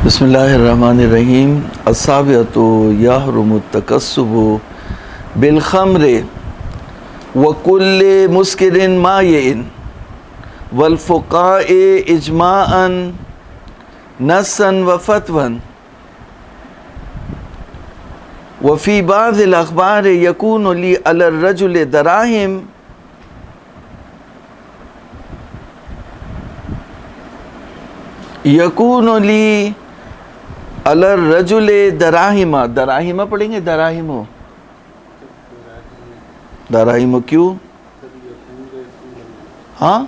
بسم اللہ الرحمن الرحیم۔ السابعۃ یحرم التکسب بالخمر وکل مسکر مائع والفقہاء اجماعا نصا وفتوی وفی بعض الاخبار یکون لی علی الرجل دراہم یکون لی علی الرجل دراہم، دراہم پڑھیں گے، دراہم دراہم کیوں؟ ہاں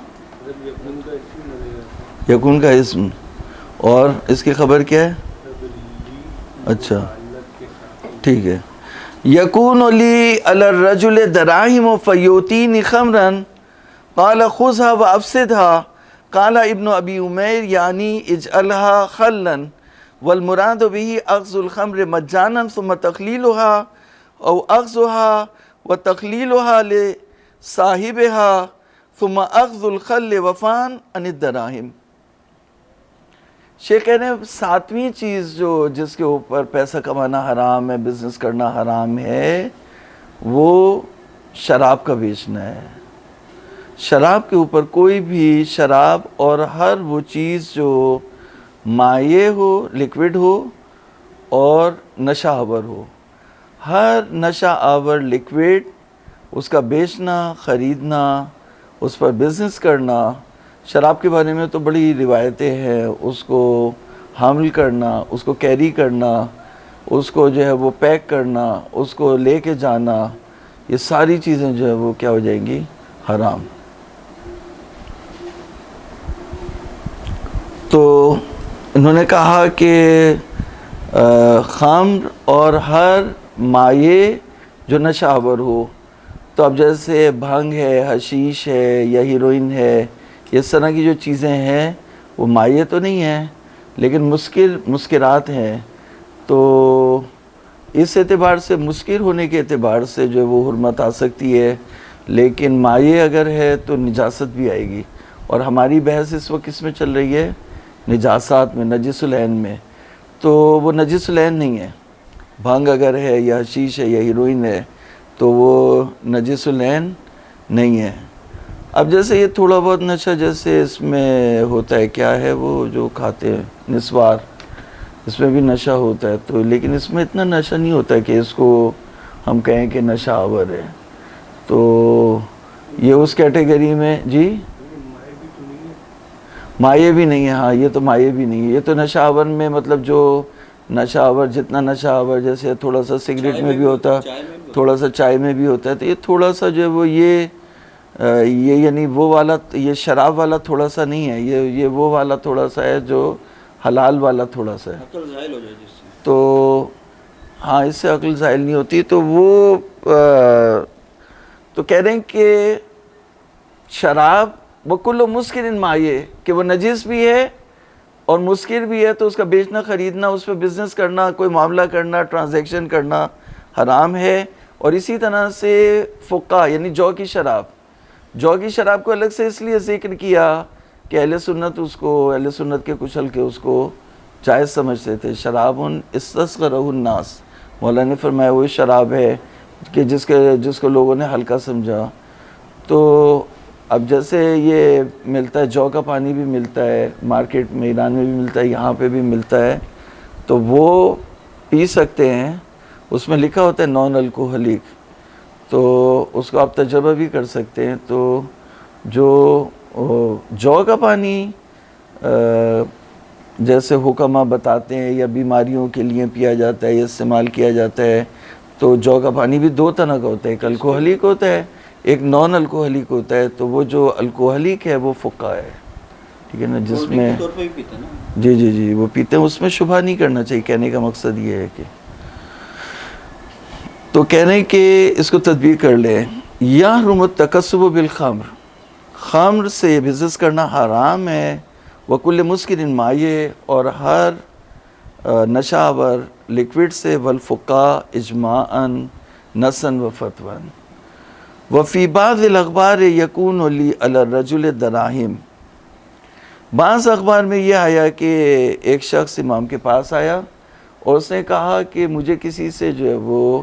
یکون کا اسم، اور اس کی خبر کیا ہے؟ اچھا ٹھیک ہے۔ یکون لی علی الرجل دراہم فیوتینی خمرا قال خذها وافسدها قال ابن ابی عمیر یعنی اجعلها خلا والمراد به اخذ الخمر مجانا ثم تخلیلها او اخذها وتخلیلها لصاحبها ثم اخذ الخل وفان عن الدراہم۔ شیخ کہہ رہے ہیں ساتویں چیز جو جس کے اوپر پیسہ کمانا حرام ہے، بزنس کرنا حرام ہے، وہ شراب کا بیچنا ہے۔ شراب کے اوپر کوئی بھی شراب اور ہر وہ چیز جو مائع ہو، لیکوڈ ہو اور نشہ آور ہو، ہر نشہ آور لیکوڈ اس کا بیچنا، خریدنا، اس پر بزنس کرنا۔ شراب کے بارے میں تو بڑی روایتیں ہیں، اس کو حامل کرنا، اس کو کیری کرنا، اس کو جو ہے وہ پیک کرنا، اس کو لے کے جانا، یہ ساری چیزیں جو ہے وہ کیا ہو جائیں گی؟ حرام۔ تو انہوں نے کہا کہ خمر اور ہر مائع جو نشہ آور ہو، تو اب جیسے بھنگ ہے، حشیش ہے یا ہیروئن ہے، اس طرح کی جو چیزیں ہیں وہ مائع تو نہیں ہیں لیکن مسکرات ہیں، تو اس اعتبار سے مسکر ہونے کے اعتبار سے جو ہے وہ حرمت آ سکتی ہے، لیکن مائع اگر ہے تو نجاست بھی آئے گی۔ اور ہماری بحث اس وقت کس میں چل رہی ہے؟ نجاسات میں، نجس العین میں، تو وہ نجس العین نہیں ہے۔ بھنگ اگر ہے یا حشیش ہے یا ہیروئن ہے تو وہ نجس العین نہیں ہے۔ اب جیسے یہ تھوڑا بہت نشہ جیسے اس میں ہوتا ہے، کیا ہے وہ جو کھاتے ہیں نسوار، اس میں بھی نشہ ہوتا ہے، تو لیکن اس میں اتنا نشہ نہیں ہوتا ہے کہ اس کو ہم کہیں کہ نشہ آور ہے، تو یہ اس کیٹیگری میں جی مائع بھی نہیں ہے۔ ہاں یہ تو مائع بھی نہیں ہے، یہ تو نشہ آور میں مطلب جو نشہ آور، جتنا نشہ آور جیسے تھوڑا سا سگریٹ میں بھی ہوتا ہے، تھوڑا سا چائے میں بھی ہوتا ہے، تو یہ تھوڑا سا جو ہے وہ یہ یعنی وہ والا، یہ شراب والا تھوڑا سا نہیں ہے، یہ وہ والا تھوڑا سا ہے جو حلال والا تھوڑا سا ہے، عقل زائل ہو جائے جس سے، تو ہاں اس سے عقل زائل نہیں ہوتی، تو وہ تو کہہ رہے ہیں کہ شراب وکل مسکر مائع، کہ وہ نجس بھی ہے اور مسکر بھی ہے، تو اس کا بیچنا، خریدنا، اس پہ بزنس کرنا، کوئی معاملہ کرنا، ٹرانزیکشن کرنا حرام ہے۔ اور اسی طرح سے فقہ یعنی جو کی شراب، جو کی شراب کو الگ سے اس لیے ذکر کیا کہ اہل سنت کے کچھ حلقے اس کو جائز سمجھتے تھے۔ شراب استصغرہ الناس، مولانا نے فرمایا وہ شراب ہے کہ جس کو لوگوں نے ہلکا سمجھا۔ تو اب جیسے یہ ملتا ہے، جو کا پانی بھی ملتا ہے مارکیٹ میں، ایران میں بھی ملتا ہے، یہاں پہ بھی ملتا ہے، تو وہ پی سکتے ہیں، اس میں لکھا ہوتا ہے نان الکوہلک، تو اس کو آپ تجربہ بھی کر سکتے ہیں۔ تو جو کا پانی جیسے حکمہ بتاتے ہیں یا بیماریوں کے لیے پیا جاتا ہے یا استعمال کیا جاتا ہے، تو جو کا پانی بھی دو طرح کا ہوتا ہے، ایک الکوہلک ہوتا ہے، ایک نان الکوہلک ہوتا ہے، تو وہ جو الکوہلک ہے وہ فقہ ہے، ٹھیک ہے نا، جس میں جی وہ پیتے ہیں، اس میں شبہ نہیں کرنا چاہیے، کہنے کا مقصد یہ ہے کہ تو کہہ رہے ہیں کہ اس کو تدبیر کر لیں۔ یحرم التکسب بالخمر، خمر سے بزنس کرنا حرام ہے، وکل مسکر مائع، اور ہر نشہ آور لیکوڈ سے، والفقہاء اجماعا نصا وفتوی وفی بعض الاخبار یکون لی علی الرجل دراہم، بعض اخبار میں یہ آیا کہ ایک شخص امام کے پاس آیا اور اس نے کہا کہ مجھے کسی سے جو ہے وہ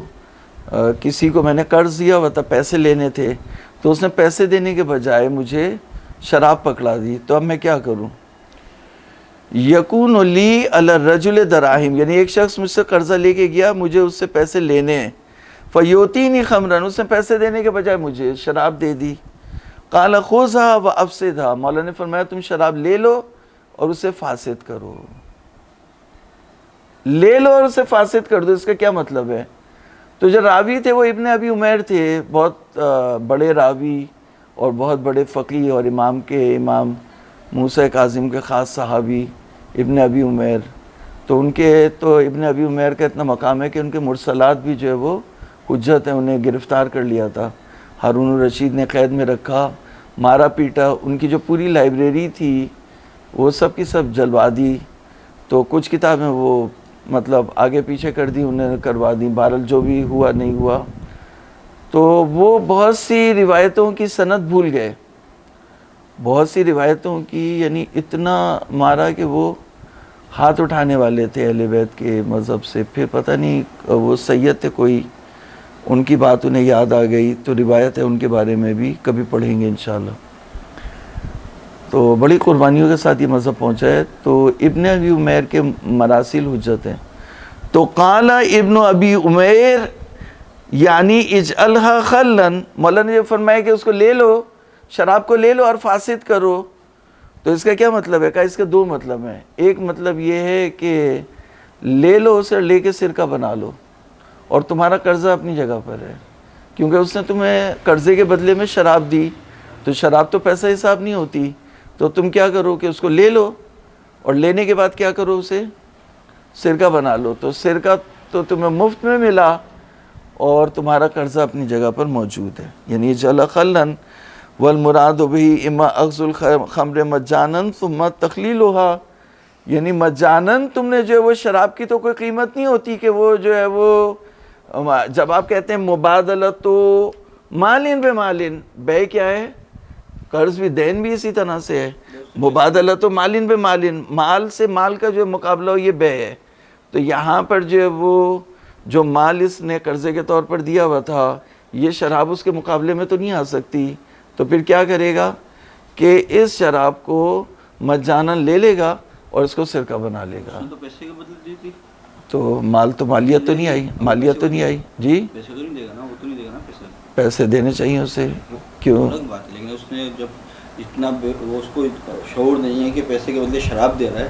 کسی کو میں نے قرض دیا ہوا تھا، پیسے لینے تھے، تو اس نے پیسے دینے کے بجائے مجھے شراب پکڑا دی، تو اب میں کیا کروں؟ یکون لی علی الرجل دراہم، یعنی ایک شخص مجھ سے قرضہ لے کے گیا، مجھے اس سے پیسے لینے ہیں، فیوتینی خمرن، اس نے پیسے دینے کے بجائے مجھے شراب دے دی، قال خذھا وافسدھا، مولا نے فرمایا تم شراب لے لو اور اسے فاسد کرو، لے لو اور اسے فاسد کر دو۔ اس کا کیا مطلب ہے؟ تو جو راوی تھے وہ ابن ابی عمیر تھے، بہت بڑے راوی اور بہت بڑے فقیہ اور امام موسیٰ کاظم کے خاص صحابی ابن ابی عمیر، تو ان کے تو ابن ابی عمیر کا اتنا مقام ہے کہ ان کے مرسلات بھی جو ہے وہ حجت ہیں، انہیں گرفتار کر لیا تھا، ہارون الرشید نے قید میں رکھا، مارا پیٹا، ان کی جو پوری لائبریری تھی وہ سب کی سب جلوا دی، تو کچھ کتابیں وہ مطلب آگے پیچھے کر دی، انہوں نے کروا دی، بہرحال جو بھی ہوا نہیں ہوا، تو وہ بہت سی روایتوں کی سند بھول گئے، بہت سی روایتوں کی، یعنی اتنا مارا کہ وہ ہاتھ اٹھانے والے تھے اہل بیت کے مذہب سے، پھر پتہ نہیں وہ سید تھے کوئی، ان کی بات انہیں یاد آ گئی، تو روایت ہے ان کے بارے میں بھی کبھی پڑھیں گے انشاءاللہ۔ تو بڑی قربانیوں کے ساتھ یہ مذہب پہنچا ہے، تو ابن ابی عمیر کے مراسل حجت ہیں۔ تو قال ابن ابی عمیر یعنی اجعلها خلا، مولانا نے فرمایا کہ اس کو لے لو، شراب کو لے لو اور فاسد کرو، تو اس کا کیا مطلب ہے؟ کہا اس کے دو مطلب ہیں، ایک مطلب یہ ہے کہ لے لو اسے، لے کے سرکہ بنا لو، اور تمہارا قرضہ اپنی جگہ پر ہے، کیونکہ اس نے تمہیں قرضے کے بدلے میں شراب دی، تو شراب تو پیسہ حساب نہیں ہوتی، تو تم کیا کرو کہ اس کو لے لو اور لینے کے بعد کیا کرو، اسے سرکہ بنا لو، تو سرکہ تو تمہیں مفت میں ملا اور تمہارا قرضہ اپنی جگہ پر موجود ہے، یعنی جل خلن والمراد به اما اخذ الخمر مجانا ثم تخلیلها، یعنی مجانن تم نے جو ہے وہ شراب کی تو کوئی قیمت نہیں ہوتی کہ وہ جو ہے وہ، جب آپ کہتے ہیں مبادلۃ مالن بمالن، بے کیا ہے؟ قرض بھی، دین بھی اسی طرح سے ہے، مبادلۃ مالن بمالن، مال سے مال کا جو مقابلہ ہو، یہ بے ہے، تو یہاں پر جو ہے وہ جو مال اس نے قرضے کے طور پر دیا ہوا تھا، یہ شراب اس کے مقابلے میں تو نہیں آ سکتی، تو پھر کیا کرے گا کہ اس شراب کو مجانن لے لے گا اور اس کو سرکہ بنا لے گا، تو پیسے کے بدلے دی تھی، تو مال تو مالیت تو نہیں آئی، مالیت تو نہیں آئی، جی پیسے تو نہیں دے گا نا، وہ تو نہیں دے گا نا پیسے، پیسے دینے چاہیے اسے، کیوں؟ الگ بات ہے، لیکن اس نے جب اتنا وہ اس کو شعور نہیں ہے کہ پیسے کے بدلے شراب دے رہا ہے،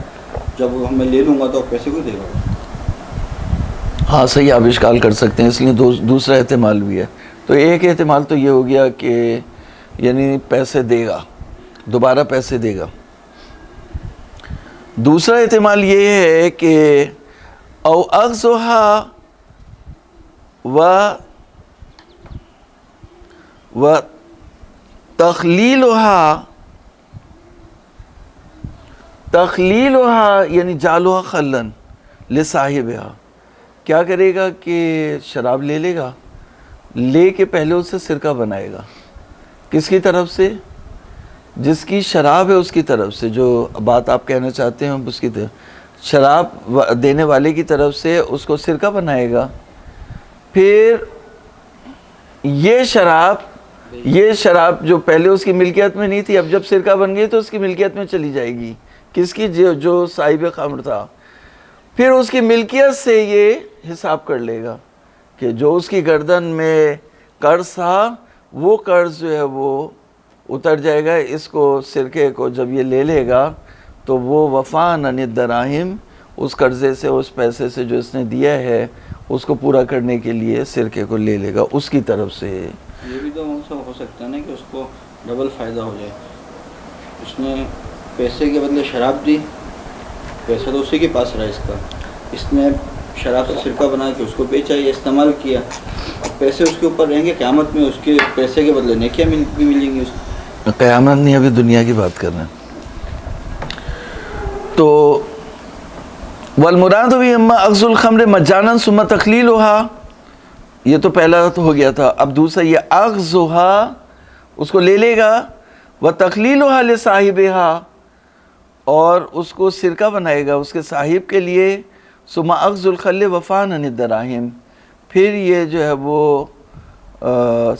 جب میں لے لوں گا تو پیسے کو دے گا۔ ہاں صحیح، آپ اشکال کر سکتے ہیں، اس لیے دوسرا احتمال بھی ہے، تو ایک احتمال تو یہ ہو گیا کہ یعنی پیسے دے گا، دوبارہ پیسے دے گا، دوسرا احتمال یہ ہے کہ او اخذھا و تخلیلھا یعنی جعلھا خلن لصاحبھا، کیا کرے گا کہ شراب لے لے گا، لے کے پہلے اسے سرکہ بنائے گا، کس کی طرف سے؟ جس کی شراب ہے اس کی طرف سے، جو بات آپ کہنا چاہتے ہیں اس کی طرف، شراب دینے والے کی طرف سے اس کو سرکہ بنائے گا، پھر یہ شراب جو پہلے اس کی ملکیت میں نہیں تھی، اب جب سرکہ بن گئی تو اس کی ملکیت میں چلی جائے گی، کس کی؟ جو صاحب خمر تھا، پھر اس کی ملکیت سے یہ حساب کر لے گا کہ جو اس کی گردن میں قرض تھا وہ قرض جو ہے وہ اتر جائے گا، اس کو سرکے کو جب یہ لے لے گا تو وہ وفاءً عن الدراہم، اس قرضے سے، اس پیسے سے جو اس نے دیا ہے اس کو پورا کرنے کے لیے سرکے کو لے لے گا اس کی طرف سے۔ یہ بھی تو ہو سکتا ہے نا کہ اس کو ڈبل فائدہ ہو جائے، اس نے پیسے کے بدلے شراب دی، پیسہ تو اسی کے پاس رہا، اس نے شراب سے سرکہ بنا کے اس کو بیچا یا استعمال کیا، پیسے اس کے اوپر رہیں گے، قیامت میں اس کے پیسے کے بدلے نیکیاں بھی ملیں گی اس کو۔ قیامت نہیں، ابھی دنیا کی بات کر رہے ہیں۔ تو والمراد بھی اما اخذ الخمر مجانا ثم تخلیلھا، یہ تو پہلا تو ہو گیا تھا، اب دوسرا یہ اخذھا، اس کو لے لے گا، وتخلیلھا لصاحبھا، اور اس کو سرکہ بنائے گا اس کے صاحب کے لیے، ثم اخذ الخل وفان عن الدراہم، پھر یہ جو ہے وہ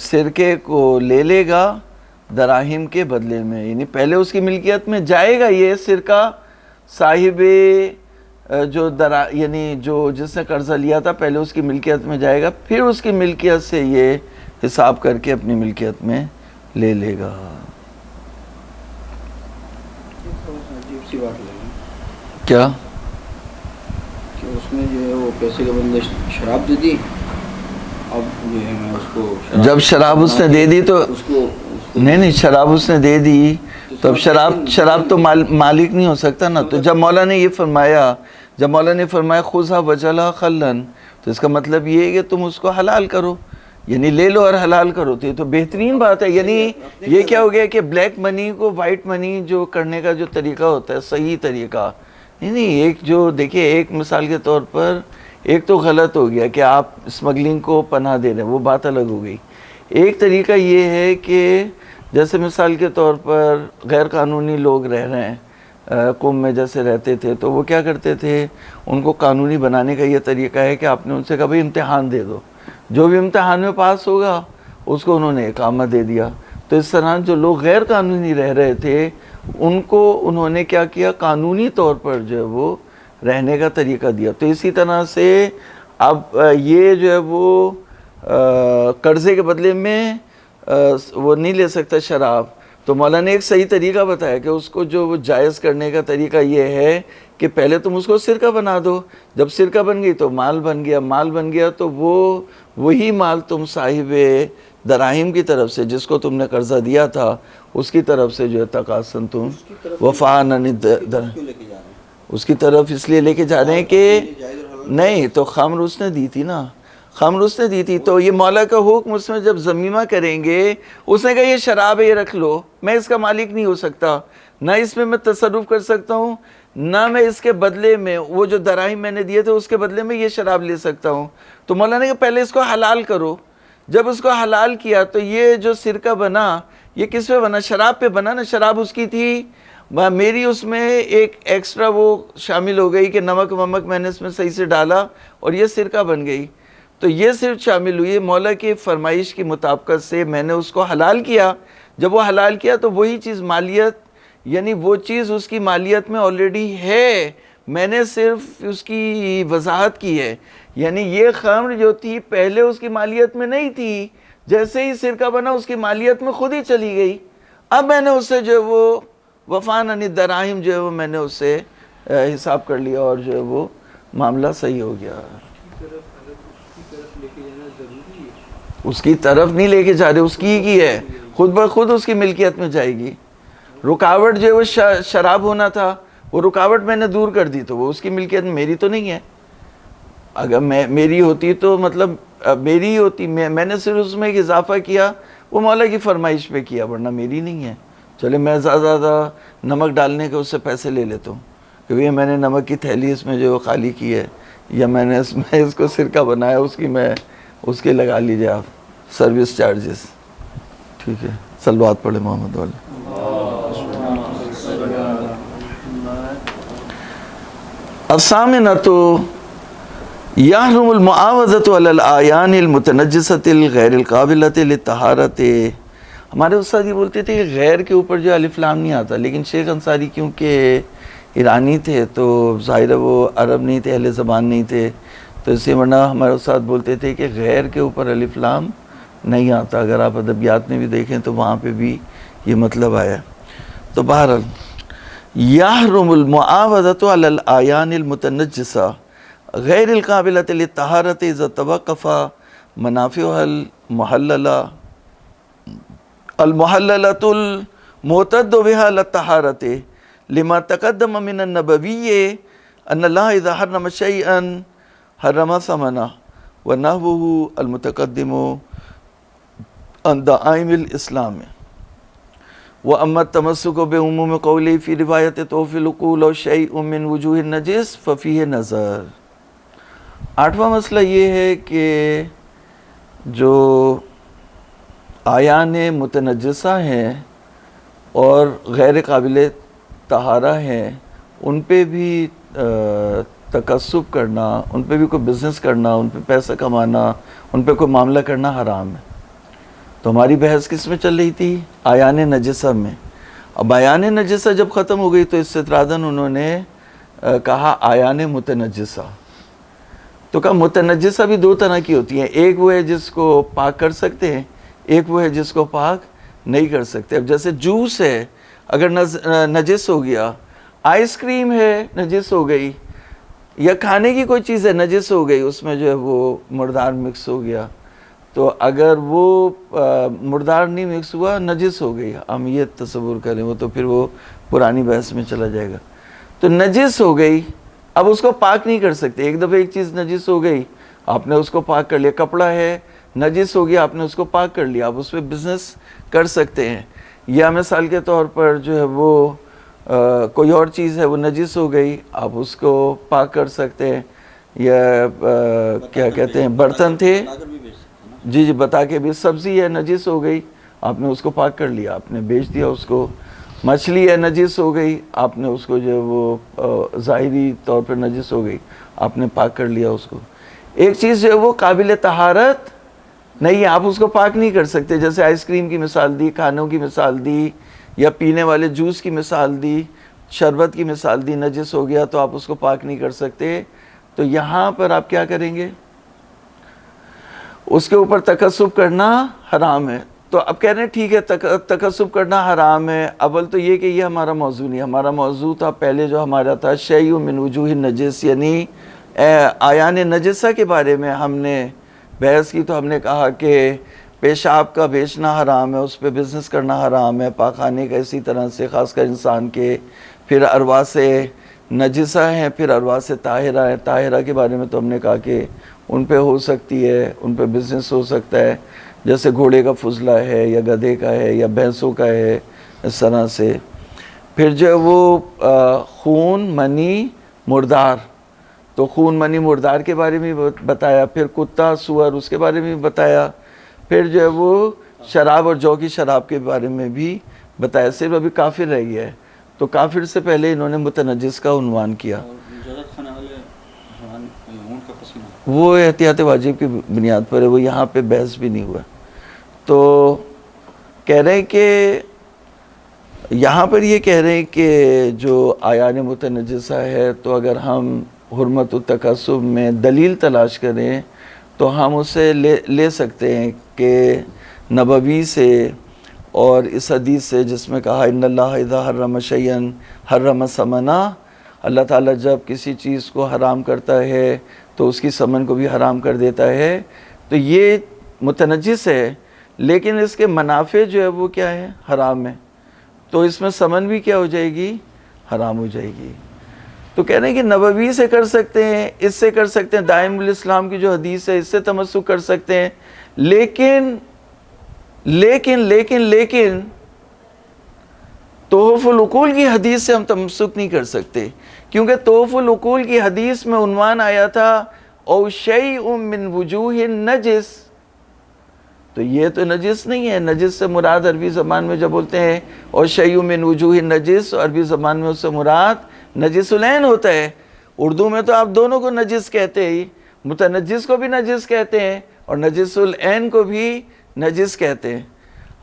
سرکے کو لے لے گا دراہم کے بدلے میں، یعنی پہلے اس کی ملکیت میں جائے گا یہ سرکہ، صاحب جو یعنی جو جس نے قرضہ لیا تھا پہلے اس کی ملکیت میں جائے گا، پھر اس کی ملکیت سے یہ حساب کر کے اپنی ملکیت میں لے لے گا۔ عجیب سی بات لگی کیا کہ اس نے جو ہے وہ پیسے کے بدلے شراب دے دی، اب جو ہے میں اس کو جب شراب اس نے دے دی تو اس کو نہیں شراب اس نے دے دی تو اب شراب تو مالک نہیں ہو سکتا نا۔ تو جب مولا نے یہ فرمایا، جب مولا نے فرمایا خذھا وجعلھا خلاً، تو اس کا مطلب یہ ہے کہ تم اس کو حلال کرو، یعنی لے لو اور حلال کرو، تو یہ تو بہترین بات ہے۔ یعنی یہ کیا ہو گیا کہ بلیک منی کو وائٹ منی جو کرنے کا جو طریقہ ہوتا ہے، صحیح طریقہ، یعنی ایک جو دیکھیں ایک مثال کے طور پر ایک تو غلط ہو گیا کہ آپ اسمگلنگ کو پناہ دے رہے ہیں، وہ بات الگ ہو گئی۔ ایک طریقہ یہ ہے کہ جیسے مثال کے طور پر غیر قانونی لوگ رہ رہے ہیں، قوم میں جیسے رہتے تھے تو وہ کیا کرتے تھے، ان کو قانونی بنانے کا یہ طریقہ ہے کہ آپ نے ان سے کہا بھائی امتحان دے دو، جو بھی امتحان میں پاس ہوگا اس کو انہوں نے اقامہ دے دیا۔ تو اس طرح جو لوگ غیر قانونی رہ رہے تھے ان کو انہوں نے کیا کیا، قانونی طور پر جو ہے وہ رہنے کا طریقہ دیا۔ تو اسی طرح سے اب یہ جو ہے وہ قرضے کے بدلے میں وہ نہیں لے سکتا شراب، تو مولا نے ایک صحیح طریقہ بتایا کہ اس کو جو وہ جائز کرنے کا طریقہ یہ ہے کہ پہلے تم اس کو سرکہ بنا دو، جب سرکہ بن گئی تو مال بن گیا، مال بن گیا تو وہی مال تم صاحب دراہم کی طرف سے جس کو تم نے قرضہ دیا تھا اس کی طرف سے جو ہے تقاصن تم وفاءً عن اس کی طرف اس لیے لے کے جا رہے ہیں کہ نہیں تو خمر اس نے دی تھی نا، خمر اس نے دی تھی، تو یہ مولا کا حکم اس میں جب ضمیمہ کریں گے، اس نے کہا یہ شراب ہے یہ رکھ لو، میں اس کا مالک نہیں ہو سکتا، نہ اس میں تصرف کر سکتا ہوں، نہ میں اس کے بدلے میں وہ جو دراہم میں نے دیے تھے اس کے بدلے میں یہ شراب لے سکتا ہوں۔ تو مولا نے کہا پہلے اس کو حلال کرو، جب اس کو حلال کیا تو یہ جو سرکہ بنا یہ کس پہ بنا، شراب پہ بنا نا، شراب اس کی تھی، میری اس میں ایک ایکسٹرا وہ شامل ہو گئی کہ نمک میں نے اس میں صحیح سے ڈالا اور یہ سرکہ بن گئی، تو یہ صرف شامل ہوئی مولا کی فرمائش کی مطابقت سے میں نے اس کو حلال کیا۔ جب وہ حلال کیا تو وہی چیز مالیت، یعنی وہ چیز اس کی مالیت میں آلریڈی ہے، میں نے صرف اس کی وضاحت کی ہے، یعنی یہ خمر جو تھی پہلے اس کی مالیت میں نہیں تھی، جیسے ہی سرکہ بنا اس کی مالیت میں خود ہی چلی گئی، اب میں نے اس سے جو وہ وفاءً عن الدراہم جو ہے وہ میں نے اس سے حساب کر لیا اور جو ہے وہ معاملہ صحیح ہو گیا۔ اس کی طرف نہیں لے کے جا رہے، اس کی ہے، خود بخود اس کی ملکیت میں جائے گی۔ رکاوٹ جو ہے وہ شراب ہونا تھا، وہ رکاوٹ میں نے دور کر دی تو وہ اس کی ملکیت میں، میری تو نہیں ہے۔ اگر میری ہوتی تو مطلب میری ہی ہوتی، میں نے صرف اس میں ایک اضافہ کیا، وہ مولا کی فرمائش پہ کیا، ورنہ میری نہیں ہے۔ چلے میں زیادہ نمک ڈالنے کے اس سے پیسے لے لیتا ہوں کہ بھئی میں نے نمک کی تھیلی اس میں جو خالی کی ہے، یا میں نے اس کو سرکہ بنایا، اس کے لگا لیجیے آپ سروس چارجز، ٹھیک ہے۔ صلوات پڑھے محمد والے۔ الثامنۃ یحرم المعاوضۃ علی الاعیان المتنجسۃ الغیر القابلۃ للطہارۃ۔ ہمارے استاد یہ بولتے تھے کہ غیر کے اوپر جو الف لام نہیں آتا، لیکن شیخ انصاری کیونکہ ایرانی تھے تو ظاہر وہ عرب نہیں تھے، اہل زبان نہیں تھے، تو اس سے ورنہ ہمارے استاد بولتے تھے کہ غیر کے اوپر الف لام نہیں آتا۔ اگر آپ ادبیات میں بھی دیکھیں تو وہاں پہ بھی یہ مطلب آیا۔ تو بہرحال یحرم المعاوضۃ علی الاعیان المتنجسہ غیر القابلۃ للطہارۃ اذا توقف منافعها المحللۃ المعتد بها للطہارۃ لما تقدم من النبوی ان اللہ اذا حرم شیئا حرم ثمنہ ونحوہ المتقدم عن دعائم الاسلام۔ وَأَمَّا التَّمَسُّكُ بِعُمُومِ قَوْلِهِ فِي رِوَایَةِ طَوْفِ الْعُقُولِ شَيْءٌ مِّن وُجُوهِ النَّجِسِ فَفِيهِ نَظَرٌ۔ 8واں مسئلہ یہ ہے کہ جو آیان متنجسہ ہیں اور غیر قابل طہارہ ہیں ان پہ بھی تکسب کرنا، ان پہ بھی کوئی بزنس کرنا، ان پہ پیسہ کمانا، ان پہ کوئی معاملہ کرنا حرام ہے. تو ہماری بحث کس میں چل رہی تھی؟ آیان نجسہ میں. اب آیان نجسہ جب ختم ہو گئی تو استطراداً انہوں نے کہا آیان متنجسہ. تو کہا متنجسہ بھی دو طرح کی ہوتی ہیں، ایک وہ ہے جس کو پاک کر سکتے ہیں، ایک وہ ہے جس کو پاک نہیں کر سکتے. اب جیسے جوس ہے، اگر نجس ہو گیا، آئس کریم ہے نجس ہو گئی، یا کھانے کی کوئی چیز ہے نجس ہو گئی، اس میں جو ہے وہ مردار مکس ہو گیا، تو اگر وہ مردار نہیں مکس ہوا نجس ہو گئی، ہم یہ تصور کریں، وہ تو پھر وہ پرانی بحث میں چلا جائے گا. تو نجس ہو گئی، اب اس کو پاک نہیں کر سکتے. ایک دفعہ ایک چیز نجس ہو گئی، آپ نے اس کو پاک کر لیا. کپڑا ہے نجس ہو گیا، آپ نے اس کو پاک کر لیا، آپ اس پہ بزنس کر سکتے ہیں. یا مثال کے طور پر جو ہے وہ کوئی اور چیز ہے وہ نجس ہو گئی، آپ اس کو پاک کر سکتے ہیں. یا کیا کہتے ہیں، برتن تھے، جی بتا کے بھی، سبزی ہے نجس ہو گئی، آپ نے اس کو پاک کر لیا، آپ نے بیچ دیا اس کو. مچھلی ہے نجس ہو گئی، آپ نے اس کو جو ہے وہ ظاہری طور پر نجس ہو گئی، آپ نے پاک کر لیا اس کو. ایک چیز جو ہے وہ قابل طہارت نہیں، آپ اس کو پاک نہیں کر سکتے. جیسے آئس کریم کی مثال دی، کھانوں کی مثال دی، یا پینے والے جوس کی مثال دی، شربت کی مثال دی، نجس ہو گیا تو آپ اس کو پاک نہیں کر سکتے. تو یہاں پر آپ کیا کریں گے؟ اس کے اوپر تکسب کرنا حرام ہے. تو اب کہہ رہے ہیں ٹھیک ہے تکسب کرنا حرام ہے. اول تو یہ کہ یہ ہمارا موضوع نہیں، ہمارا موضوع تھا پہلے جو ہمارا تھا شیء من وجوہ النجس، یعنی آیان نجسہ کے بارے میں ہم نے بحث کی. تو ہم نے کہا کہ پیشاب کا بیچنا حرام ہے، اس پہ بزنس کرنا حرام ہے، پاکخانے کا اسی طرح سے، خاص کر انسان کے. پھر ارواح سے نجسہ ہیں، پھر ارواح سے طاہرہ ہیں. طاہرہ کے بارے میں تو ہم نے کہا کہ ان پہ ہو سکتی ہے، ان پہ بزنس ہو سکتا ہے، جیسے گھوڑے کا فضلہ ہے، یا گدھے کا ہے، یا بھینسوں کا ہے، اس طرح سے. پھر جو ہے وہ خون منی مردار، تو خون منی مردار کے بارے میں بتایا. پھر کتا سور اس کے بارے میں بھی بتایا. پھر جو ہے وہ شراب اور جو کی شراب کے بارے میں بھی بتایا. صرف ابھی کافر رہ گیا ہے، تو کافر سے پہلے انہوں نے متنجس کا عنوان کیا. وہ احتیاط واجب کی بنیاد پر ہے، وہ یہاں پہ بحث بھی نہیں ہوا. تو کہہ رہے ہیں کہ یہاں پر یہ کہہ رہے ہیں کہ جو آیان متنجسہ ہے، تو اگر ہم حرمت التکسب میں دلیل تلاش کریں تو ہم اسے لے سکتے ہیں کہ نبوی سے اور اس حدیث سے جس میں کہا ان اللہ اذا حرم شیئا حرم ثمنہ، اللہ تعالیٰ جب کسی چیز کو حرام کرتا ہے تو اس کی ثمن کو بھی حرام کر دیتا ہے. تو یہ متنجس ہے، لیکن اس کے منافع جو ہے وہ کیا ہے؟ حرام ہے. تو اس میں ثمن بھی کیا ہو جائے گی؟ حرام ہو جائے گی. تو کہہ رہے ہیں کہ نبوی سے کر سکتے ہیں، اس سے کر سکتے ہیں، دائم الاسلام کی جو حدیث ہے اس سے تمسک کر سکتے ہیں، لیکن لیکن لیکن لیکن تحف العقول کی حدیث سے ہم تمسک نہیں کر سکتے، کیونکہ تحف العقول کی حدیث میں عنوان آیا تھا او شیء من وجوہ النجس. تو یہ تو نجس نہیں ہے. نجس سے مراد عربی زبان میں جب بولتے ہیں او شیء من وجوہ النجس، عربی زبان میں اس سے مراد نجس العین ہوتا ہے. اردو میں تو آپ دونوں کو نجس کہتے ہی، متنجس کو بھی نجس کہتے ہیں اور نجس العین کو بھی نجس کہتے ہیں.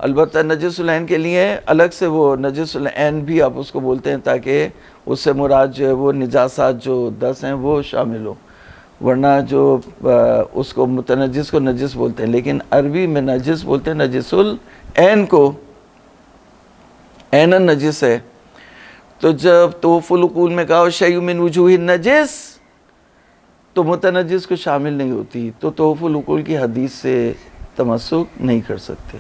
البتہ نجس العین کے لیے الگ سے وہ نجس العین بھی آپ اس کو بولتے ہیں تاکہ اس سے مراد جو ہے وہ نجاسات جو 10 ہیں وہ شامل ہو، ورنہ جو اس کو متنجس کو نجس بولتے ہیں، لیکن عربی میں نجس بولتے ہیں نجس العین کو، عین نجس ہے. تو جب تحف العقول میں کہا شیء من وجوہ النجس تو متنجس کو شامل نہیں ہوتی. تو تحف العقول کی حدیث سے تمسک نہیں کر سکتے.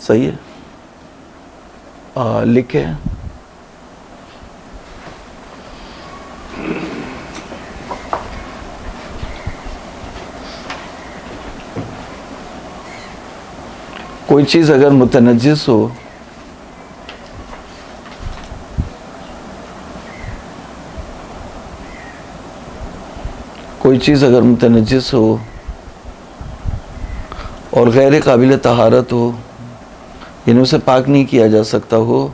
صحیح ہے؟ لکھے کوئی چیز اگر متنجس ہو اور غیر قابل طہارت ہو، یعنی اسے پاک نہیں کیا جا سکتا ہو،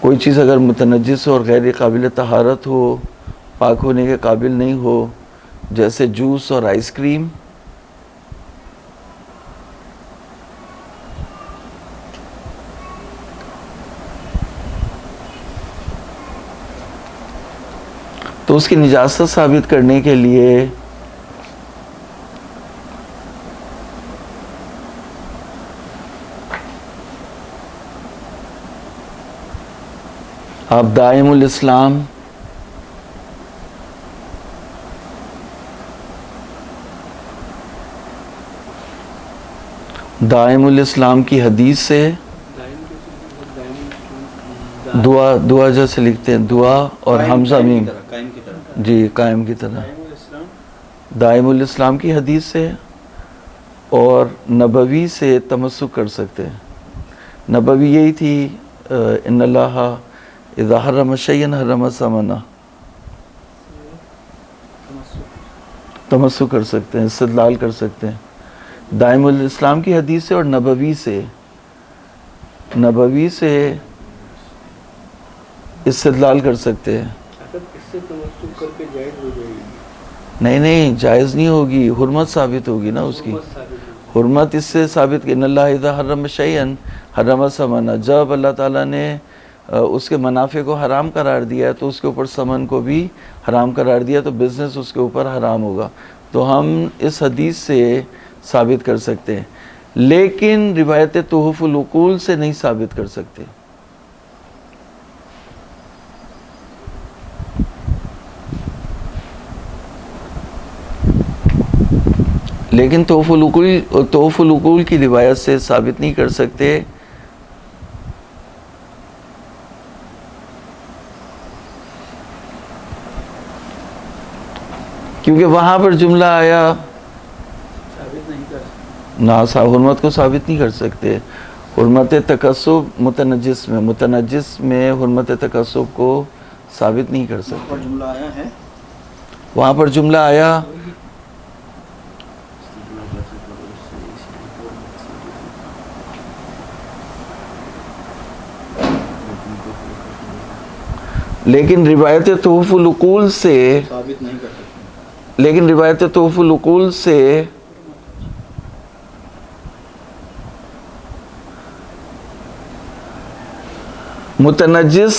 کوئی چیز اگر متنجس اور غیر قابل طہارت ہو، پاک ہونے کے قابل نہیں ہو، جیسے جوس اور آئس کریم، تو اس کی نجاست ثابت کرنے کے لیے آپ دائم الاسلام کی حدیث سے دعا جیسے لکھتے ہیں، دعا اور حمزہ میم، قائم کی طرح، جی قائم کی طرح، دائم الاسلام کی حدیث سے اور نبوی سے تمسک کر سکتے ہیں۔ نبوی یہی تھی ان اللہ اذا حرم شیئا حرم ثمنہ، تمسک کر سکتے ہیں، استدلال کر سکتے ہیں دائم الاسلام کی حدیث سے اور نبوی سے استدلال کر سکتے ہیں۔ اس سے تمسک کر کے جائز ہو جائے گی؟ نہیں جائز نہیں ہوگی، حرمت ثابت ہوگی نا اس کی، حرمت اس سے ثابت کہ ان اللہ اذا حرم شیئا حرم ثمنہ، جب اللہ تعالیٰ نے اس کے منافع کو حرام قرار دیا تو اس کے اوپر ثمن کو بھی حرام قرار دیا، تو بزنس اس کے اوپر حرام ہوگا، تو ہم اس حدیث سے ثابت کر سکتے ہیں، لیکن روایت تحف العقول سے نہیں ثابت کر سکتے۔ لیکن تحف العقول کی روایت سے ثابت نہیں کر سکتے، کیونکہ وہاں پر جملہ آیا ثابت نہیں کر سکتے، نا حرمت کو ثابت نہیں کر سکتے۔ حرمت تکسب متنجس میں حرمت تکسب کو ثابت نہیں کر سکتے۔ پر جملہ آیا ہے، وہاں پر جملہ آیا لیکن روایت تحف العقول سے ثابت نہیں کر سکتے۔ لیکن روایت تحف العقول سے متنجس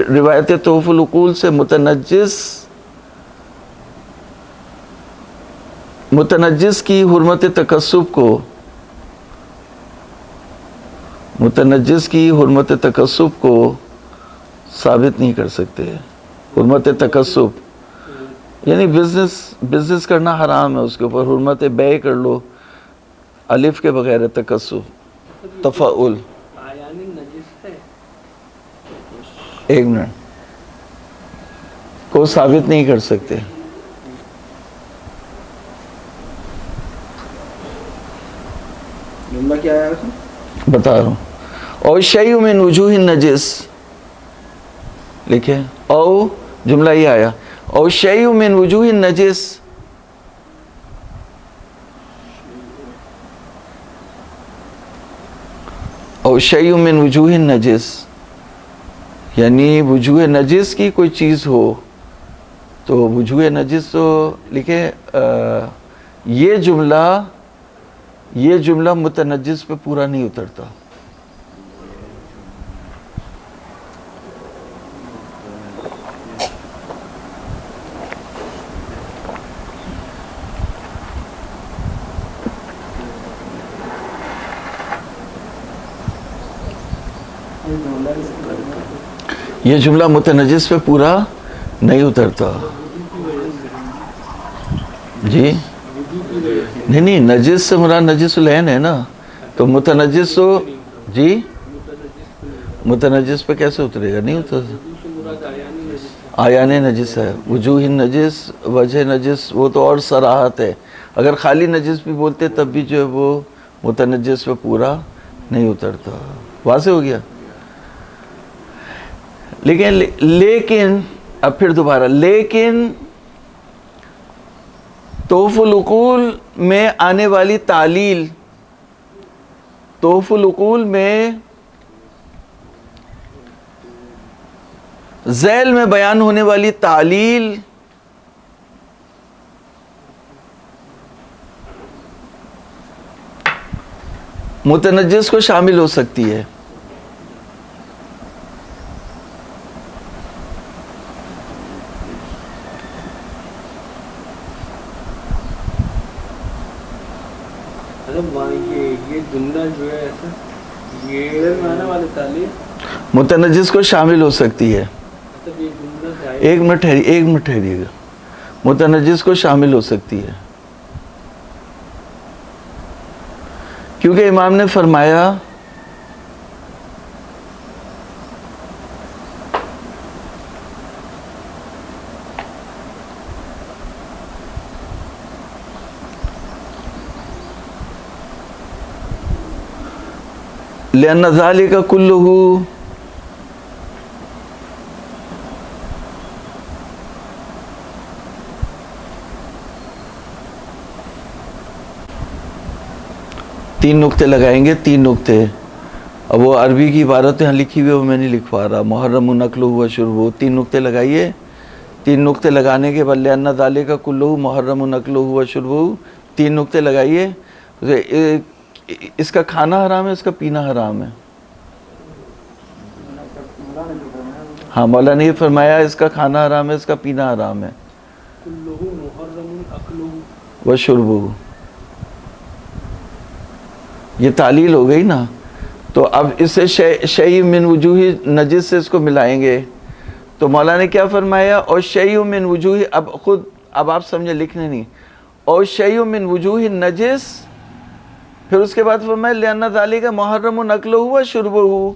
روایت تحف العقول سے متنجس کی حرمت تکسب کو ثابت نہیں کر سکتے۔ حرمت تکسب یعنی بزنس کرنا حرام ہے، اس کے اوپر حرمت بیع کر لو، الف کے بغیر تکسب تفاعل۔ آیان نجس ہے، ایک منٹ، کو ثابت نہیں کر سکتے۔ جملہ کیا آیا ہے؟ بتا رہا ہوں، او شیء من وجوہ النجس، لکھیں او، جملہ یہ آیا او شیء من وجوہ النجس، او شیء من وجوہ النجس، یعنی وجوہ نجس کی کوئی چیز ہو، تو وجوہ نجس تو لکھیں یہ جملہ متنجس پہ پورا نہیں اترتا۔ یہ جملہ متنجس پہ پورا نہیں اترتا، جی نہیں نجس سے مراد نجس العین ہے نا، تو متنجس تو جی متنجس پہ کیسے اترے گا، نہیں اترتا، آیان نجس ہے، وجوہ نجس، وجہ نجس، وہ تو اور صراحت ہے، اگر خالی نجس بھی بولتے تب بھی جو ہے وہ متنجس پہ پورا نہیں اترتا۔ واضح ہو گیا؟ لیکن اب پھر دوبارہ، لیکن تحف العقول میں آنے والی تعلیل، تحف العقول میں ذیل میں بیان ہونے والی تعلیل متنجس کو شامل ہو سکتی ہے. یہ جملہ جو ہے ایسا یہ معنی والی تعلیم متنجس کو شامل ہو سکتی ہے. مطلب یہ جملہ ظاہر ایک منٹ ٹھہریے گا. متنجس کو شامل ہو سکتی ہے کیونکہ امام نے فرمایا لأن ذلك كله تین نقطے لگائیں گے, 3 نقطے. اب وہ عربی کی عبارت یہاں لکھی ہوئی ہے, وہ میں نہیں لکھوا رہا. محرم نقل ہوا شرب, 3 نقطے لگائیے. 3 نقطے لگانے کے بعد لأن ذلك كله محرم نقل ہوا شرب, 3 نقطے لگائیے. اس کا کھانا حرام ہے, اس کا پینا حرام ہے. ہاں, مولا نے یہ فرمایا اس کا کھانا حرام ہے, اس کا پینا حرام ہے. کلہ محرم اکلہ وشربہ, یہ تعلیل ہو گئی نا. تو اب اسے شیء من وجوہ نجس سے اس کو ملائیں گے. تو مولا نے کیا فرمایا؟ اور شیء من وجوہ, اب آپ سمجھے, لکھنے نہیں. اور شیء من وجوہ نجس, پھر اس کے بعد فرمایا لأن ذالک محرم نقلہ وشربہ.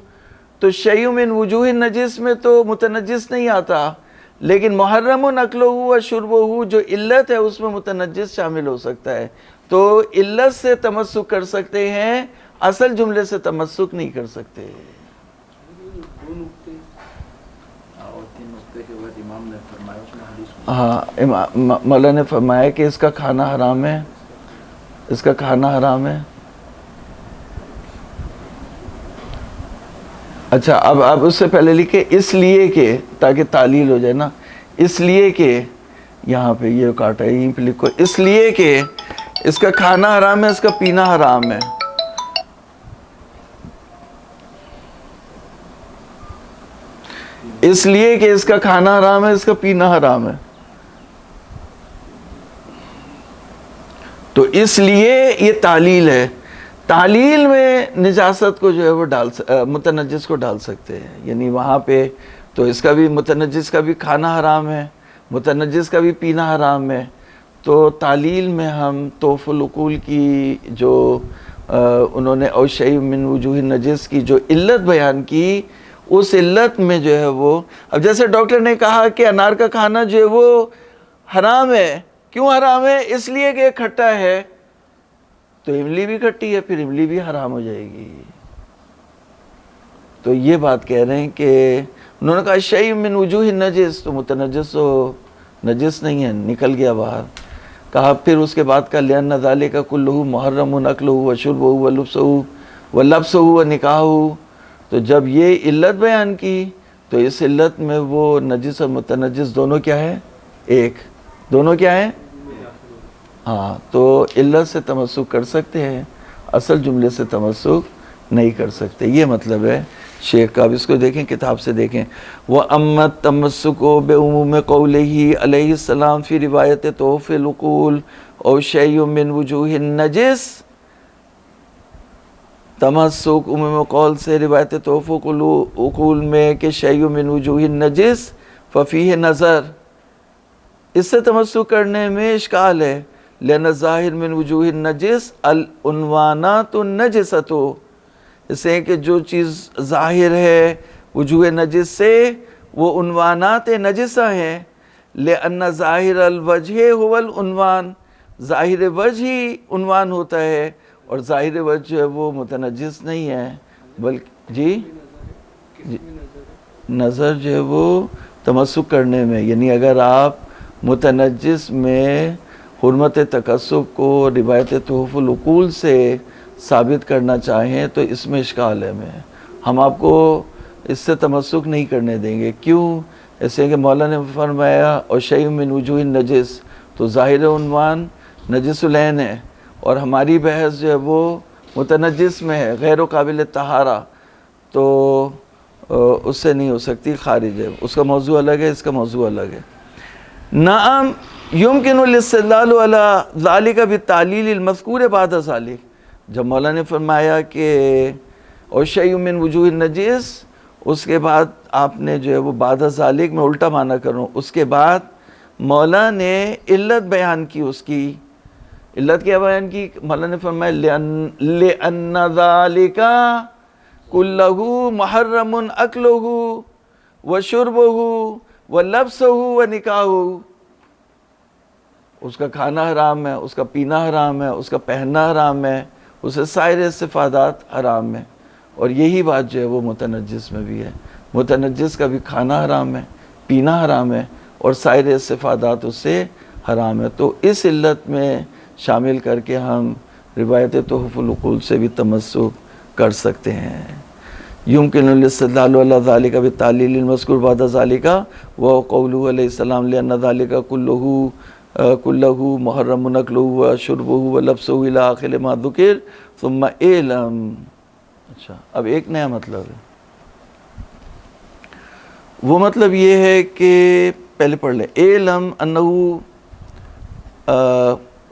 تو شیء من وجوہ نجس میں تو متنجس نہیں آتا, لیکن محرم نقلہ وشربہ جو علت ہے اس میں متنجس شامل ہو سکتا ہے. تو علت سے تمسک کر سکتے ہیں, اصل جملے سے تمسک نہیں کر سکتے. ہاں, مولا نے فرمایا کہ اس کا کھانا حرام ہے, اس کا کھانا حرام ہے. اچھا, اب اس سے پہلے لکھے اس لیے کہ, تاکہ تعلیل ہو جائے نا. اس لیے کہ, یہاں پہ یہ کاٹا ہے, یہیں پہ لکھو اس لیے کہ اس کا کھانا حرام ہے, اس کا پینا حرام ہے. اس لیے کہ اس کا کھانا حرام ہے, اس کا پینا حرام ہے. تو اس لیے یہ تعلیل ہے. تعلیل میں نجاست کو جو ہے وہ متنجس کو ڈال سکتے ہیں. یعنی وہاں پہ تو اس کا بھی, متنجس کا بھی کھانا حرام ہے, متنجس کا بھی پینا حرام ہے. تو تعلیل میں ہم طوف العقول کی جو انہوں نے او شیء من وجوہ نجس کی جو علت بیان کی, اس علت میں جو ہے وہ, اب جیسے ڈاکٹر نے کہا کہ انار کا کھانا جو ہے وہ حرام ہے. کیوں حرام ہے؟ اس لیے کہ کھٹا ہے. تو املی بھی کھٹی ہے, پھر املی بھی حرام ہو جائے گی. تو یہ بات کہہ رہے ہیں کہ انہوں نے کہا شیء من وجوہ نجس, تو متنجس تو نجس نہیں ہے, نکل گیا باہر. کہا پھر اس کے بعد کا لأن ذالک کلہ محرم نقلہ وشربہ ولبسہ ونکاحہ. تو جب یہ علت بیان کی تو اس علت میں وہ نجس اور متنجس دونوں کیا ہے؟ ایک. دونوں کیا ہیں؟ ہاں. تو علت سے تمسک کر سکتے ہیں, اصل جملے سے تمسک نہیں کر سکتے. یہ مطلب ہے شیخ کا. اب اس کو دیکھیں, کتاب سے دیکھیں. وَأَمَّا التَّمَسُّكُ بِعُمُومِ قَوْلِهِ علیہ السلام فی روایت طوف العقول او شیء من وجوہ النجس. تمسک عموم قول سے روایت طوف العقول میں کہ شیء من وجوہ النجس ففیہ نظر, اس سے تمسک کرنے میں اشکال ہے. لأن ظاہر من وجوہ النجس العنوانات النجسۃ, اس سے کہ جو چیز ظاہر ہے وجوہ نجس سے وہ عنوانات نجسہ ہیں. لأن ظاہر الوجہ هو العنوان, ظاہر وجہ ہی عنوان ہوتا ہے, اور ظاہر وجہ جو ہے وہ متنجس نہیں ہے بلکہ جی نظر جو ہے وہ تمسک کرنے میں. یعنی اگر آپ متنجس میں حرمت تکسب کو روایت طوف العقول سے ثابت کرنا چاہیں تو اس میں اشکال ہے. ہم آپ کو اس سے تمسک نہیں کرنے دیں گے. کیوں؟ ایسے کہ مولا نے فرمایا اور شیء من وجوہ النجس، تو ظاہر عنوان نجس العین ہے، اور ہماری بحث جو ہے وہ متنجس میں ہے، غیر و قابل طہارہ، تو اس سے نہیں ہو سکتی، خارج ہے. اس کا موضوع الگ ہے، اس کا موضوع الگ ہے. نعم یمکن الاستدلال علی ذالک بالتعلیل المذکور بعد ذالک. جب مولا نے فرمایا کہ اور شیء من وجوہ النجس، اس کے بعد آپ نے جو ہے وہ بعد ذالک میں الٹا معنی کروں، اس کے بعد مولا نے علت بیان کی. اس کی علت کیا بیان کی؟ مولا نے فرمایا لأن ذالک کلہ محرم اکلہ وشربہ ولبسہ ونکاحہ. اس کا کھانا حرام ہے، اس کا پینا حرام ہے، اس کا پہننا حرام ہے، اسے سائر استفادات حرام ہے. اور یہی بات جو ہے وہ متنجس میں بھی ہے. متنجس کا بھی کھانا حرام ہے، پینا حرام ہے، اور سائر استفادات اس سے حرام ہے. تو اس علت میں شامل کر کے ہم روایت تحف العقول سے بھی تمسک کر سکتے ہیں. یمکن الاستدلال علی ذالک بالتعلیل المذکور بعد ذالک وقولہ علیہ السلام لأن ذالک کلہ محرم اکلہ وشربہ ولبسہ الی آخر ما ذکر ثم اعلم. اچھا، اب ایک نیا مطلب ہے. وہ مطلب یہ ہے کہ پہلے پڑھ لیں. اعلم انہ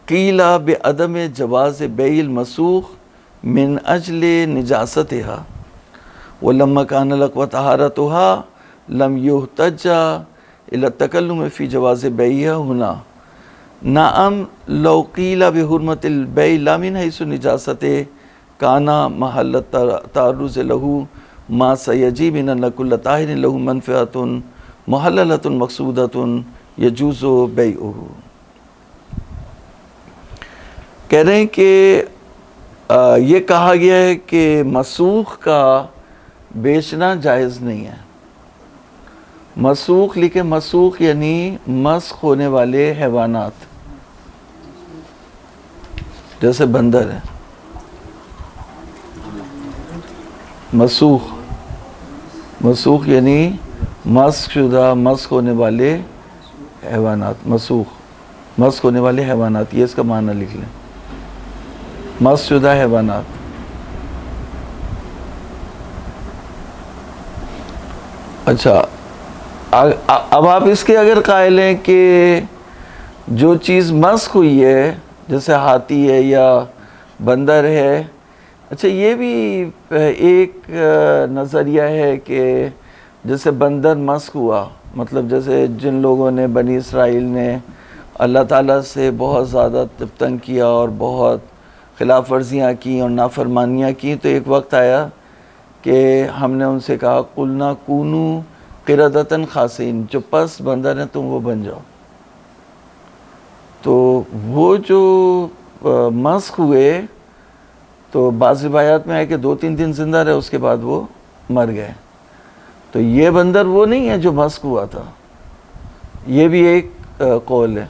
قیل بعدم جواز بیع المسوخ من اجل نجاستها ولما كان الاقوى طهارتها لم يحتج الى التكلم في جواز بيعها هنا. نعم لو قيل بحرمة البيع لا من حيث نجاسته كان محل التعرض له ما سيجي من ان كل طاهر له منفعة محللة مقصودة يجوز بيعه. کہہ رہے ہیں کہ یہ کہا گیا ہے کہ مسوخ کا بیچنا جائز نہیں ہے. مسوخ لکھے، مسوخ یعنی مسخ ہونے والے حیوانات، جیسے بندر ہے. مسوخ، مسوخ یعنی مسخ شدہ، مسخ ہونے والے حیوانات. مسوخ، مسخ ہونے والے حیوانات، یہ اس کا معنی لکھ لیں، مسخ شدہ حیوانات. اچھا، اب آپ اس کے اگر قائل ہیں کہ جو چیز مسخ ہوئی ہے جیسے ہاتھی ہے یا بندر ہے، اچھا یہ بھی ایک نظریہ ہے کہ جیسے بندر مسخ ہوا، مطلب جیسے جن لوگوں نے بنی اسرائیل نے اللہ تعالیٰ سے بہت زیادہ تنگ کیا اور بہت خلاف ورزیاں کی اور نافرمانیاں کی، تو ایک وقت آیا کہ ہم نے ان سے کہا قلنا کونو قردۃ خاسئین، جو پس بندر ہیں تم وہ بن جاؤ. تو وہ جو مسخ ہوئے تو بعض روایات میں ہے کہ 2-3 دن زندہ رہے، اس کے بعد وہ مر گئے. تو یہ بندر وہ نہیں ہے جو مسخ ہوا تھا، یہ بھی ایک قول ہے.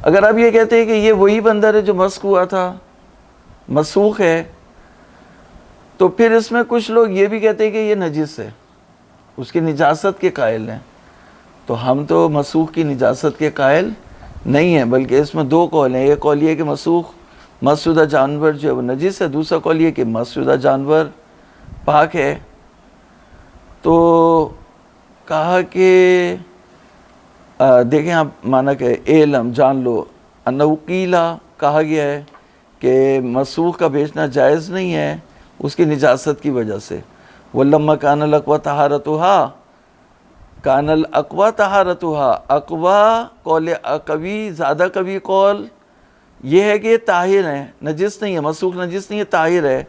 اگر آپ یہ کہتے ہیں کہ یہ وہی بندر ہے جو مسخ ہوا تھا، مسوخ ہے، تو پھر اس میں کچھ لوگ یہ بھی کہتے ہیں کہ یہ نجس ہے، اس کی نجاست کے قائل ہیں. تو ہم تو مسوخ کی نجاست کے قائل نہیں ہیں، بلکہ اس میں 2 قول ہیں. ایک قول یہ کہ مسوخ مسشدہ جانور جو ہے وہ نجس ہے، دوسرا قول یہ کہ مسشدہ جانور پاک ہے. تو کہا کہ دیکھیں آپ معنی کہ علم جان لو، انہو قیلا کہا گیا ہے کہ مسوخ کا بیچنا جائز نہیں ہے اس کی نجاست کی وجہ سے. وَلَمَّا كَانَ الْأَقْوَى طَهَارَتُهَا، كَانَ الْأَقْوَى طَهَارَتُهَا. اقوی قول اقوی، زیادہ قوی قول یہ ہے کہ یہ طاہر ہیں، نجس نہیں ہے، مسوخ نجس نہیں ہے، طاہر ہے.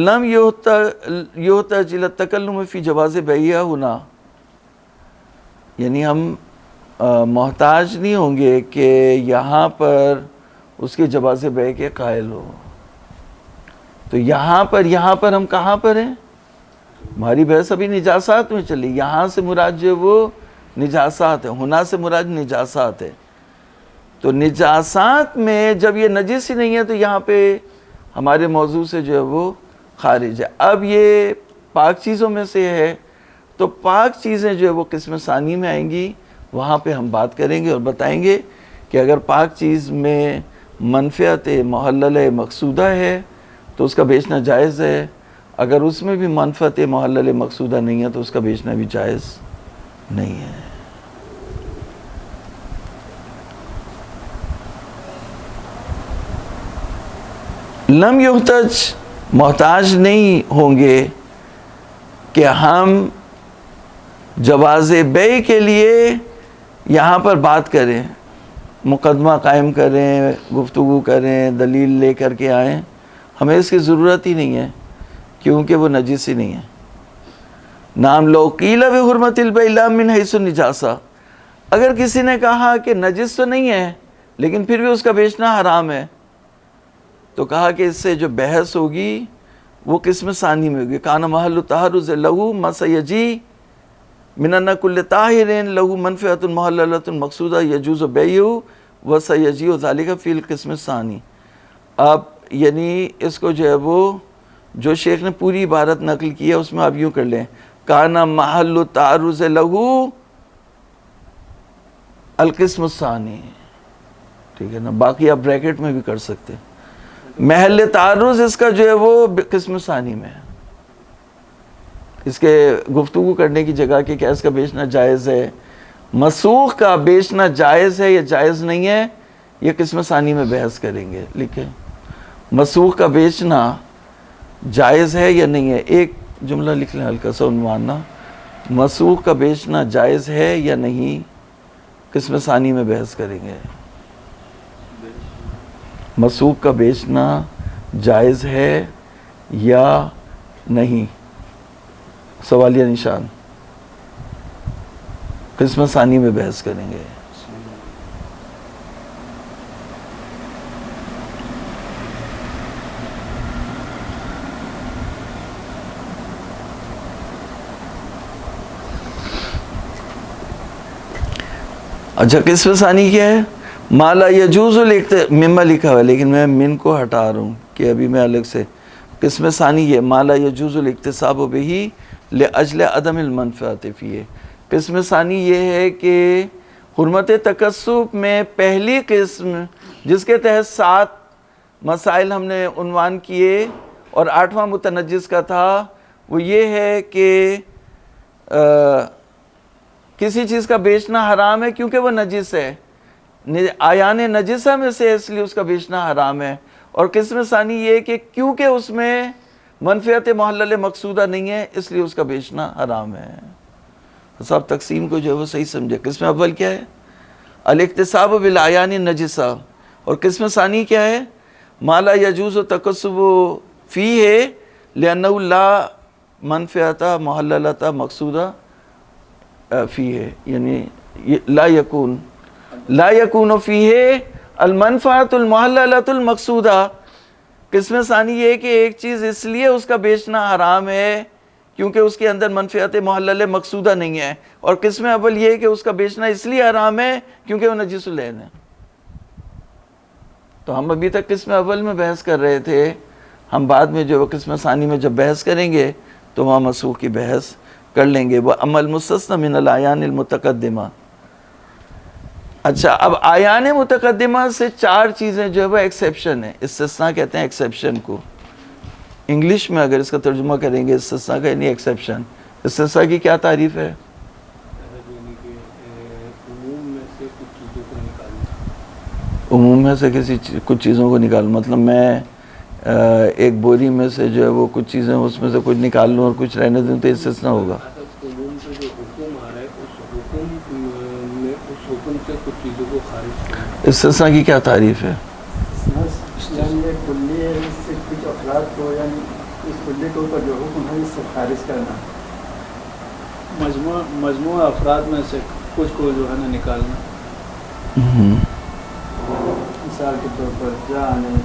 لم یحتج الی التکلم فی جواز بیعہ ہنا، یعنی ہم محتاج نہیں ہوں گے کہ یہاں پر اس کے جواز بیع کے قائل ہو. تو یہاں پر ہم کہاں پر ہیں؟ ہماری بحث ابھی نجاسات میں چلی. یہاں سے مراد جو وہ نجاسات ہے، ہنا سے مراد نجاسات ہے. تو نجاسات میں جب یہ نجس ہی نہیں ہے تو یہاں پہ ہمارے موضوع سے جو ہے وہ خارج ہے. اب یہ پاک چیزوں میں سے ہے، تو پاک چیزیں جو ہے وہ قسم ثانی میں آئیں گی. وہاں پہ ہم بات کریں گے اور بتائیں گے کہ اگر پاک چیز میں منفعت محلل مقصودہ ہے تو اس کا بیچنا جائز ہے، اگر اس میں بھی منفعت محلل مقصودہ نہیں ہے تو اس کا بیچنا بھی جائز نہیں ہے. لم یحتج، محتاج نہیں ہوں گے کہ ہم جواز بیع کے لیے یہاں پر بات کریں، مقدمہ قائم کریں، گفتگو کریں، دلیل لے کر کے آئیں. ہمیں اس کی ضرورت ہی نہیں ہے کیونکہ وہ نجس ہی نہیں ہے. نام لو قیل بحرمت البیع لا من حیث النجاسہ، اگر کسی نے کہا کہ نجس تو نہیں ہے لیکن پھر بھی اس کا بیچنا حرام ہے، تو کہا کہ اس سے جو بحث ہوگی وہ قسم ثانی میں ہوگی. کان محل تحرز لہو ما سیجی من ان کل طاہر لہو منفعۃ محللۃ مقصودہ یجوز بیعہ و سیجی ذلک فی القسم الثانی. اب یعنی اس کو جو ہے وہ جو شیخ نے پوری عبارت نقل کی ہے اس میں آپ یوں کر لیں، کان محل تعرض لہو القسم الثانی. ٹھیک ہے نا، باقی آپ بریکٹ میں بھی کر سکتے. محل تعرض اس کا جو ہے وہ قسم ثانی میں ہے، اس کے گفتگو کرنے کی جگہ کہ کیا اس کا بیچنا جائز ہے، مسوخ کا بیچنا جائز ہے یا جائز نہیں ہے، یہ قسم ثانی میں بحث کریں گے. لکھیں مسوخ کا بیچنا جائز ہے یا نہیں ہے. ایک جملہ لکھ لیں ہلکا سا عنوان نا، مسوخ کا بیچنا جائز ہے یا نہیں، قسم ثانی میں بحث کریں گے. مسوخ کا بیچنا جائز ہے یا نہیں، سوالیہ نشان، قسم ثانی میں بحث کریں گے. اچھا قسم ثانی کیا ہے؟ ما لا یجوز مما لکھا ہوا ہے لیکن میں من کو ہٹا رہا ہوں کہ ابھی میں الگ سے. قسم ثانی یہ ما لا یجوز الاکتساب بہ لاجل عدم المنفعت فیہ. قسم ثانی یہ ہے کہ حرمت تکسب میں پہلی قسم جس کے تحت 7 مسائل ہم نے عنوان کیے اور 8واں متنجس کا تھا، وہ یہ ہے کہ کسی چیز کا بیچنا حرام ہے کیونکہ وہ نجس ہے، آیان نجسہ میں سے اس لیے اس کا بیچنا حرام ہے. اور قسم ثانی یہ کہ کیونکہ اس میں منفعت محلل مقصودہ نہیں ہے اس لیے اس کا بیچنا حرام ہے. صاحب تقسیم کو جو ہے وہ صحیح سمجھے. قسم اول کیا ہے؟ الاکتساب بالآیان النجسہ، اور قسم ثانی کیا ہے؟ ما لا یجوز تکسب فیہ لأنہ لا منفعت محللۃ مقصودہ فیہ، یعنی لا یکون فیہ المنفعت المحللۃ المقصودہ. قسم ثانی یہ ہے کہ ایک چیز اس لیے اس کا بیچنا حرام ہے کیونکہ اس کے اندر منفعت محلل مقصودہ نہیں ہے، اور قسم اول یہ ہے کہ اس کا بیچنا اس لیے حرام ہے کیونکہ وہ نجس العین ہے. تو ہم ابھی تک قسم اول میں بحث کر رہے تھے، ہم بعد میں جو قسم ثانی میں جب بحث کریں گے تو وہاں مسوخ کی بحث کر لیں گے. وہ عمل مستثنی من الایان المتقدمہ. اچھا اب آیان متقدمہ سے 4 چیزیں جو ہے وہ ایکسیپشن ہے. استثناء کہتے ہیں ایکسیپشن کو. انگلش میں اگر اس کا ترجمہ کریں گے استثناء کا یعنی ایکسیپشن. استثناء کی کیا تعریف ہے؟ عموم میں سے کچھ چیزوں کو نکال، مطلب میں ایک بوری میں سے جو ہے وہ کچھ چیزیں اس میں سے کچھ نکال لوں اور کچھ رہنے دوں تو استثناء ہوگا. استثناء کی کیا تعریف ہے؟ کچھ افراد کو یعنی اس کلی کے اوپر جو حکم ہے اس سے خارج کرنا، مجموعہ افراد میں سے کچھ کو جو ہے نا نکالنا. مثال کے طور پر جانے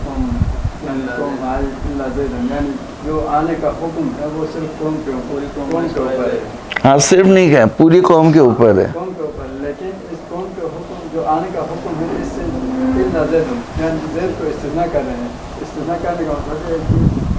یعنی جو آنے کا حکم ہے وہ صرف قوم کے اوپر ہے. ہاں صرف نہیں کہ پوری قوم کے اوپر ہے، قوم کے اوپر، لیکن اس قوم کے حکم جو آنے کا حکم ہے اس سے یعنی زید کو استثناء کر رہے ہیں. استثناء کرنے کا مطلب ہے